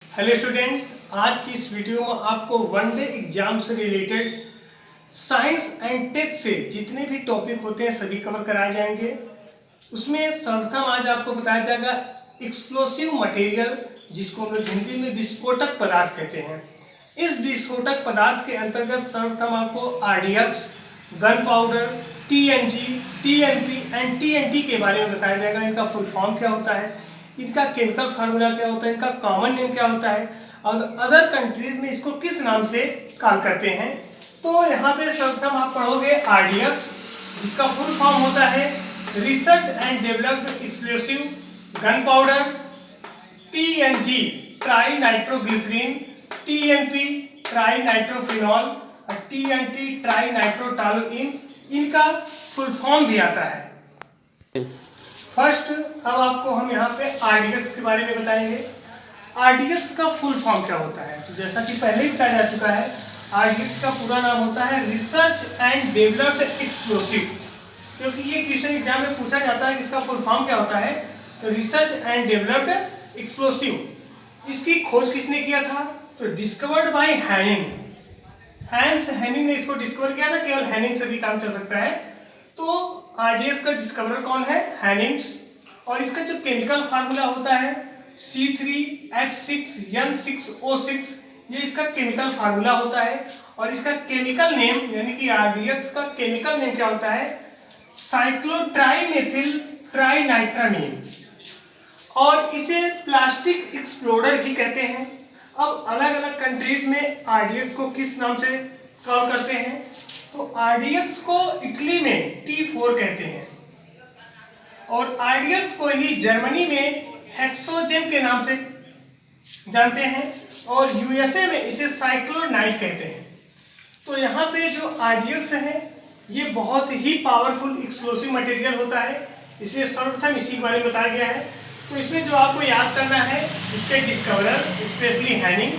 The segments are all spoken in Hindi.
हेलो स्टूडेंट, आज की इस वीडियो में आपको वनडे एग्जाम से रिलेटेड साइंस एंड टेक से जितने भी टॉपिक होते हैं सभी कवर कराए जाएंगे। उसमें सर्वप्रथम आज आपको बताया जाएगा एक्सप्लोसिव मटेरियल, जिसको हम लोग हिंदी में विस्फोटक पदार्थ कहते हैं। इस विस्फोटक पदार्थ के अंतर्गत सर्वप्रथम आपको RDX, gun powder, TNG, TNP and TNT के बारे में बताया जाएगा। इनका फुल फॉर्म क्या होता है, इनका केमिकल फार्मूला क्या होता है, इनका कॉमन नेम क्या होता है और अदर कंट्रीज में इसको किस नाम से कॉल करते हैं। तो यहाँ पे सर्वप्रथम आप पढ़ोगे आरडीएक्स, जिसका फुल फॉर्म होता है research and developed explosive gunpowder, TNG trinitroglycerin, TNP trinitrophenol और टीएनटी ट्राई नाइट्रोटॉलुइन, इनका फुल फॉर्म भी आता है। फर्स्ट अब आपको हम यहाँ पे आरडीएक्स के बारे में बताएंगे। आरडीएक्स का फुल फॉर्म क्या होता है, तो जैसा कि पहले ही बताया जा चुका है, आरडीएक्स का पूरा नाम होता है रिसर्च एंड डेवलप्ड एक्सप्लोसिव। क्योंकि ये क्वेश्चन एग्जाम में पूछा जाता है कि इसका फुल फॉर्म क्या होता है, तो रिसर्च एंड डेवलप्ड एक्सप्लोसिव। इसकी खोज किसने किया था, तो discovered by Hennig. Hence Hennig ने इसको डिस्कवर किया था, केवल हैनिंग से भी काम चल सकता है। तो आरडीएक्स का डिस्कवरर कौन है, हैनिंग्स। और इसका जो केमिकल फार्मूला होता है C3H6N6O6, ये इसका केमिकल फार्मूला होता है। और इसका केमिकल नेम यानी कि आरडीएक्स का केमिकल नेम क्या होता है, साइक्लोट्राइमेथिल ट्राइनाइट्रामीन। और इसे प्लास्टिक एक्सप्लोडर भी कहते हैं। अब अलग अलग कंट्रीज में आरडीएक्स को किस नाम से कॉल करते हैं, तो आरडीएक्स को इटली में T4 कहते हैं और आरडीएक्स को ही जर्मनी में हेक्सोजेन के नाम से जानते हैं और यूएसए में इसे साइक्लोनाइट कहते हैं। तो यहाँ पे जो आरडीएक्स है ये बहुत ही पावरफुल एक्सप्लोसिव मटेरियल होता है, इसलिए सर्वप्रथम इसी के बारे में बताया गया है। तो इसमें जो आपको याद करना है, इसके डिस्कवरर स्पेशली हैनिंग,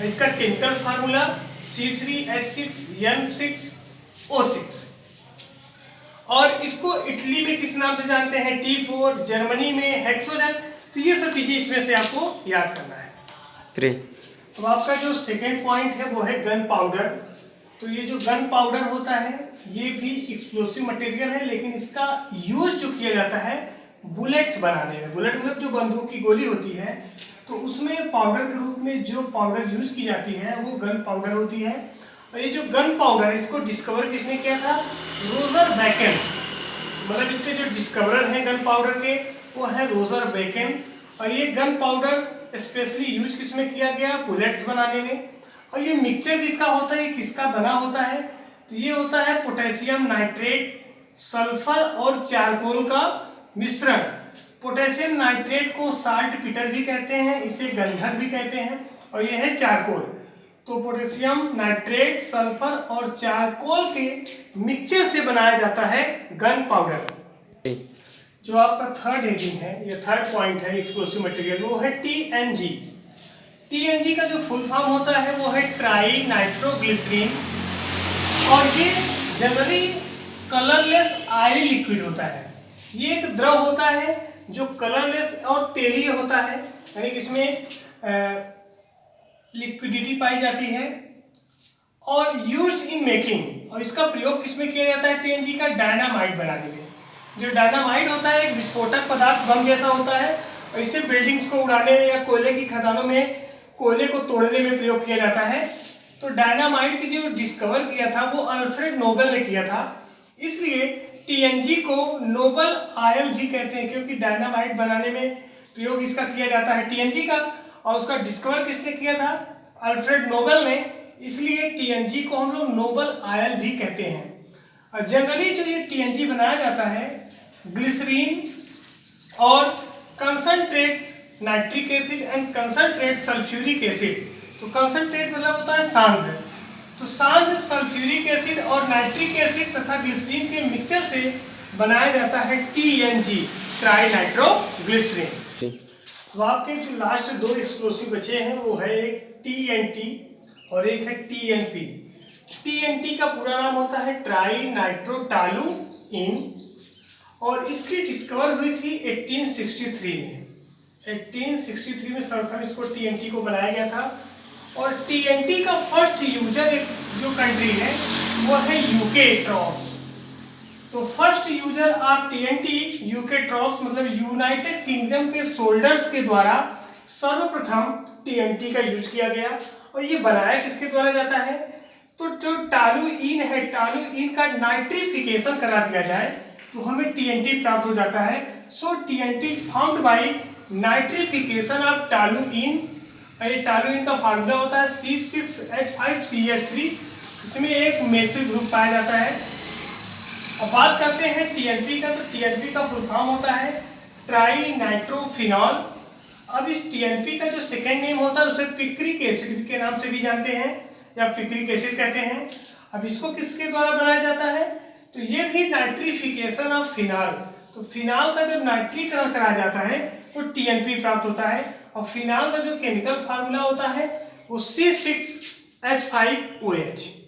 इसका केमिकल फार्मूला C3H6N6O6 और इसको इटली में किस नाम से जानते हैं, T4, जर्मनी में हेक्सोजन। तो ये सब चीजें इसमें से आपको याद करना है। तो आपका जो सेकेंड पॉइंट है वो है गन पाउडर। तो ये जो गन पाउडर होता है ये भी एक्सप्लोसिव मटेरियल है, लेकिन इसका यूज जो किया जाता है बुलेट्स बनाने में। बुलेट मतलब जो बंदूक की गोली होती है, तो उसमें पाउडर के रूप में जो पाउडर यूज की जाती है वो गन पाउडर होती है। और ये जो गन पाउडर है इसको डिस्कवर किसने किया था, रोजर बेकन। मतलब इसके जो डिस्कवरर हैं गन पाउडर के वो है रोजर बेकन। और ये गन पाउडर स्पेशली यूज किसमें किया गया, बुलेट्स बनाने में। और ये मिक्सचर किसका होता है, किसका बना होता है, तो ये होता है पोटेशियम नाइट्रेट, सल्फर और चारकोल का मिश्रण। पोटेशियम नाइट्रेट को साल्ट पीटर भी कहते हैं, इसे गंधक भी कहते हैं। और ये है चारकोल। तो पोटेशियम नाइट्रेट, सल्फर और चारकोल के मिक्सचर से बनाया जाता है गन पाउडर। जो आपका थर्ड हेडिंग है, ये थर्ड पॉइंट है एक्सप्लोसिव मटेरियल, वो है टीएनजी। टीएनजी का जो फुल फॉर्म होता है वो है ट्राई नाइट्रोग्लिसरीन और ये जनरली कलरलेस ऑयल लिक्विड होता है। ये एक द्रव होता है जो कलरलेस और तेलीय होता है, यानी कि इसमें लिक्विडिटी पाई जाती है। और यूज्ड इन मेकिंग, और इसका प्रयोग किसमें किया जाता है, टीएनजी का डायनामाइट बनाने में। जो डायनामाइट होता है एक विस्फोटक पदार्थ, बम जैसा होता है, और इसे बिल्डिंग्स को उड़ाने में या कोयले की खदानों में कोयले को तोड़ने में प्रयोग किया जाता है। तो डायनामाइट की जो डिस्कवर किया था वो अल्फ्रेड नोबेल ने किया था, इसलिए टीएनजी को नोबल ऑयल भी कहते हैं, क्योंकि डायनामाइट बनाने में प्रयोग इसका किया जाता है टीएनजी का। और उसका डिस्कवर किसने किया था, अल्फ्रेड नोबेल ने, इसलिए टीएनजी को हम लोग नोबल ऑयल भी कहते हैं। और जनरली जो ये टीएनजी बनाया जाता है ग्लिसरीन और concentrate nitric acid and concentrate sulphuric acid. तो कंसंट्रेट मतलब होता है सांद्र, तो सांद्र सल्फ्यूरिक एसिड और नाइट्रिक एसिड तथा ग्लिसरीन के मिक्सचर से बनाया जाता है टीएनजी, ट्राई नाइट्रोग्लिसरीन। तो आपके जो लास्ट दो एक्सप्लोसिव बचे हैं वो है एक टीएनटी और एक है टीएनपी। टीएनटी का पूरा नाम होता है ट्राई नाइट्रोटॉलुइन और इसकी डिस्कवर हुई थी 1863 में। 1863 में सर्वप्रथम इसको TNT को बनाया गया था। और TNT का फर्स्ट यूजर जो कंट्री है वो है यूके ट्रॉप्स। तो first user of TNT UK trophs मतलब यूनाइटेड किंगडम के सोल्जर्स के द्वारा सर्वप्रथम TNT का यूज किया गया। और ये बनाया किसके द्वारा जाता है? तो जो टॉलुइन है, टॉलुइन का नाइट्रिफिकेशन करा दिया जाए तो हमें TNT प्राप्त हो जाता है। सो TNT formed by nitrification of toluene. ये टॉलुइन का फार्मूला होता है C6H5CH3। इसमें एक मेथिल ग्रुप पाया जाता है। अब बात करते हैं TNP का, तो TNP का फुल फॉर्म होता है ट्राई नाइट्रोफिनॉल। अब इस TNP का जो सेकेंड नेम होता है उसे पिक्रिक एसिड के नाम से भी जानते हैं या पिक्रिक एसिड कहते हैं। अब इसको किसके द्वारा बनाया जाता है? तो ये भी नाइट्रिफिकेशन ऑफ फिनॉल। तो फिनॉल का जब नाइट्रीकरण कराया जाता है तो TNP प्राप्त होता है। और फिनॉल का जो केमिकल फार्मूला होता है वो C6H5OH।